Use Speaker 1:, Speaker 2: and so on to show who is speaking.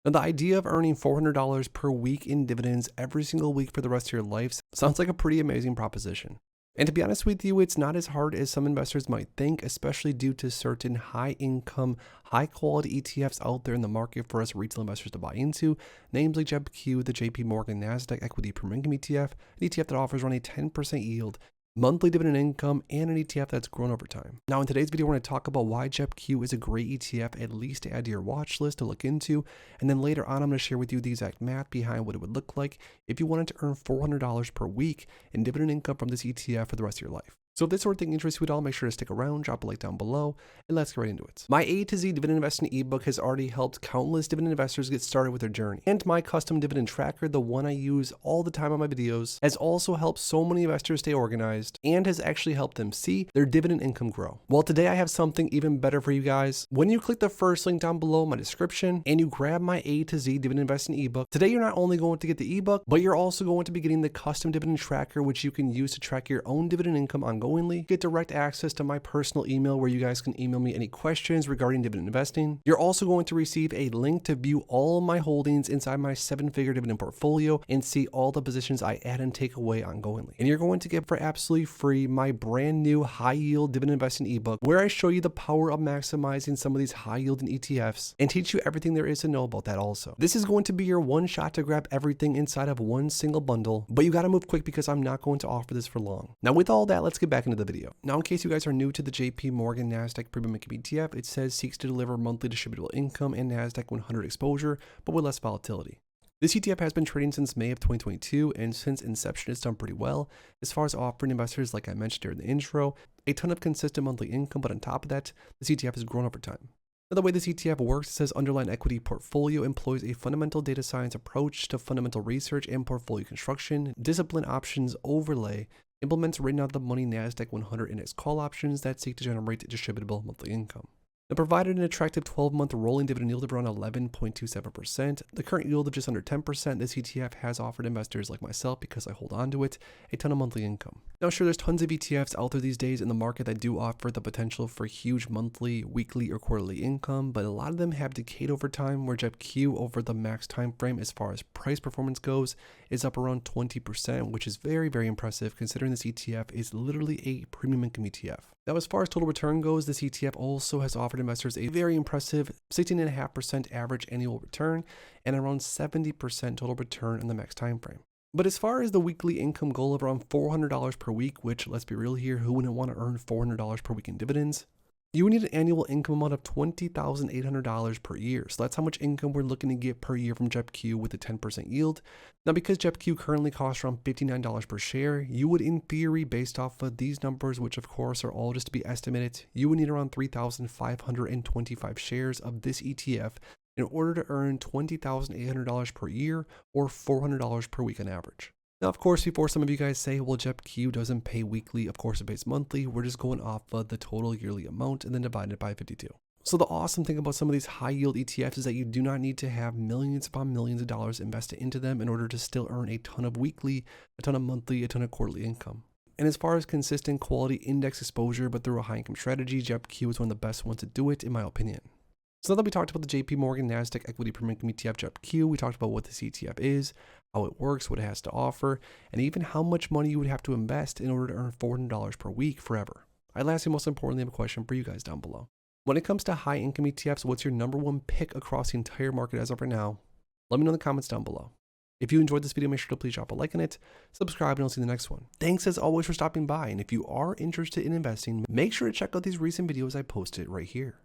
Speaker 1: Now, the idea of earning $400 per week in dividends every single week for the rest of your life sounds like a pretty amazing proposition. And to be honest with you, it's not as hard as some investors might think, especially due to certain high income, high quality ETFs out there in the market for us retail investors to buy into. Names like JEPQ, the JP Morgan Nasdaq Equity Premium Income ETF, an ETF that offers around a 10% yield, monthly dividend income, and an ETF that's grown over time. Now, in today's video, we're going to talk about why JEPQ is a great ETF, at least to add to your watch list to look into. And then later on, I'm going to share with you the exact math behind what it would look like if you wanted to earn $400 per week in dividend income from this ETF for the rest of your life. So if this sort of thing interests you at all, make sure to stick around, drop a like down below, and let's get right into it. My A to Z dividend investing ebook has already helped countless dividend investors get started with their journey. And my custom dividend tracker, the one I use all the time on my videos, has also helped so many investors stay organized and has actually helped them see their dividend income grow. Well, today I have something even better for you guys. When you click the first link down below in my description and you grab my A to Z dividend investing ebook, today you're not only going to get the ebook, but you're also going to be getting the custom dividend tracker, which you can use to track your own dividend income ongoingly. Get direct access to my personal email where you guys can email me any questions regarding dividend investing. You're also going to receive a link to view all of my holdings inside my 7-figure dividend portfolio and see all the positions I add and take away ongoingly. And you're going to get for absolutely free my brand new high yield dividend investing ebook, where I show you the power of maximizing some of these high yielding ETFs and teach you everything there is to know about that also. This is going to be your one shot to grab everything inside of one single bundle, but you got to move quick because I'm not going to offer this for long. Now, with all that, let's get back into the video. Now, in case you guys are new to the JP Morgan Nasdaq Premium Income ETF, it says seeks to deliver monthly distributable income and Nasdaq 100 exposure, but with less volatility. This ETF has been trading since May of 2022, and since inception, it's done pretty well as far as offering investors, like I mentioned during the intro, a ton of consistent monthly income. But on top of that, this ETF has grown over time. Now, the way this ETF works, it says underlying equity portfolio employs a fundamental data science approach to fundamental research and portfolio construction, discipline options overlay, implements written out of the money Nasdaq 100 index call options that seek to generate distributable monthly income. It provided an attractive 12-month rolling dividend yield of around 11.27%. The current yield of just under 10%, this ETF has offered investors like myself, because I hold on to it, a ton of monthly income. Now, sure, there's tons of ETFs out there these days in the market that do offer the potential for huge monthly, weekly, or quarterly income, but a lot of them have decayed over time, where JEPQ over the max time frame as far as price performance goes is up around 20%, which is very, very impressive considering this ETF is literally a premium income ETF. Now, as far as total return goes, this ETF also has offered investors a very impressive 16.5% average annual return and around 70% total return in the max time frame. But as far as the weekly income goal of around $400 per week, which, let's be real here, who wouldn't want to earn $400 per week in dividends? You would need an annual income amount of $20,800 per year. So that's how much income we're looking to get per year from JEPQ with a 10% yield. Now, because JEPQ currently costs around $59 per share, you would, in theory, based off of these numbers, which of course are all just to be estimated, you would need around 3,525 shares of this ETF in order to earn $20,800 per year or $400 per week on average. Now, of course, before some of you guys say, well, JEPQ doesn't pay weekly, of course it pays monthly, we're just going off of the total yearly amount and then divided it by 52. So the awesome thing about some of these high yield ETFs is that you do not need to have millions upon millions of dollars invested into them in order to still earn a ton of weekly, a ton of monthly, a ton of quarterly income. And as far as consistent quality index exposure, but through a high income strategy, JEPQ is one of the best ones to do it, in my opinion. So now that we talked about the JP Morgan Nasdaq Equity Premium Income ETF JEPQ, we talked about what this ETF is, how it works, what it has to offer, and even how much money you would have to invest in order to earn $400 per week forever. I lastly, most importantly, have a question for you guys down below. When it comes to high income ETFs, what's your number one pick across the entire market as of right now? Let me know in the comments down below. If you enjoyed this video, make sure to please drop a like on it, subscribe, and I'll see you in the next one. Thanks as always for stopping by, and if you are interested in investing, make sure to check out these recent videos I posted right here.